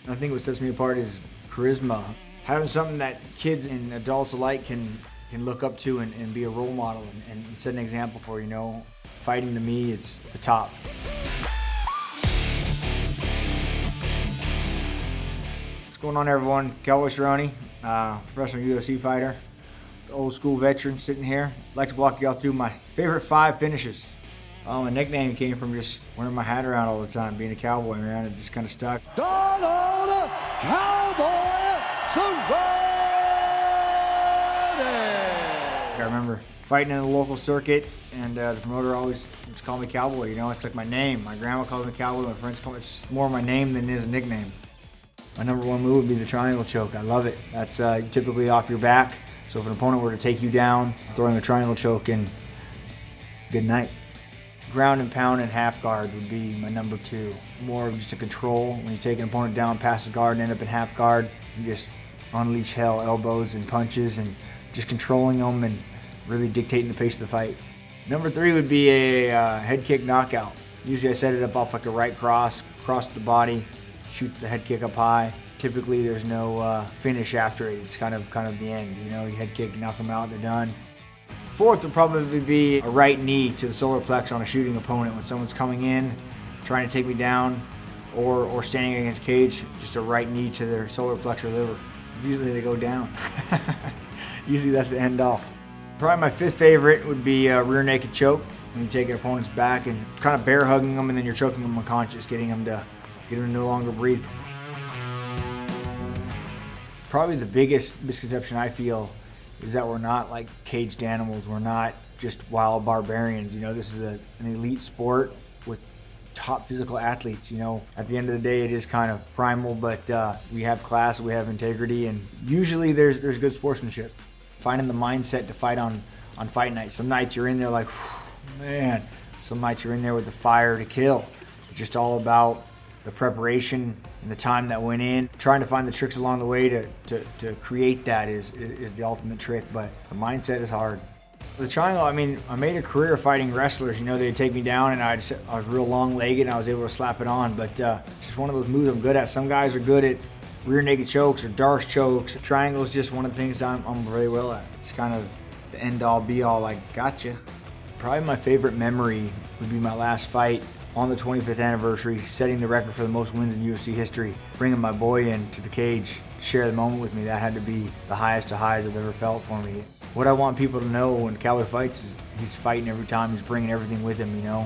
I think what sets me apart is charisma. Having something that kids and adults alike can look up to and be a role model and set an example for, you know. Fighting to me, it's the top. What's going on, everyone? Cowboy Cerrone, professional UFC fighter, the old school veteran sitting here. I'd like to walk y'all through my favorite 5 finishes. My nickname came from just wearing my hat around all the time, being a cowboy, man. It just kind of stuck. Cowboy Cerrone! I remember fighting in the local circuit, and the promoter always just called me Cowboy. You know, it's like my name. My grandma calls me Cowboy. My friends call me. It's just more my name than it is a nickname. My number 1 move would be the triangle choke. I love it. That's typically off your back. So if an opponent were to take you down, throwing a triangle choke in, good night. Ground and pound and half guard would be my number 2. More of just a control. When you take an opponent down past the guard and end up in half guard, you just unleash hell, elbows and punches, and just controlling them and really dictating the pace of the fight. Number 3 would be a head kick knockout. Usually I set it up off like a right cross the body, shoot the head kick up high. Typically there's no finish after it. It's kind of the end. You know, you head kick, knock them out, they're done. 4th would probably be a right knee to the solar plex on a shooting opponent when someone's coming in, trying to take me down, or standing against a cage, just a right knee to their solar plex or liver. Usually they go down. Usually that's the end off. Probably my 5th favorite would be a rear naked choke. When you take an opponent's back and kind of bear hugging them, and then you're choking them unconscious, getting them to no longer breathe. Probably the biggest misconception I feel is that we're not like caged animals. We're not just wild barbarians. You know, this is an elite sport with top physical athletes. You know, at the end of the day, it is kind of primal, but we have class, we have integrity, and usually there's good sportsmanship. Finding the mindset to fight on fight night. Some nights you're in there like, man. Some nights you're in there with the fire to kill. It's just all about the preparation and the time that went in. Trying to find the tricks along the way to create that is the ultimate trick, but the mindset is hard. The triangle, I mean, I made a career fighting wrestlers. You know, they'd take me down and I was real long-legged and I was able to slap it on, but just one of those moves I'm good at. Some guys are good at rear naked chokes or darce chokes. Triangle is just one of the things I'm really well at. It's kind of the end-all be-all, like, gotcha. Probably my favorite memory would be my last fight on the 25th anniversary, setting the record for the most wins in UFC history, bringing my boy into the cage to share the moment with me. That had to be the highest of highs I've ever felt for me. What I want people to know when Cowboy fights is he's fighting every time. He's bringing everything with him, you know.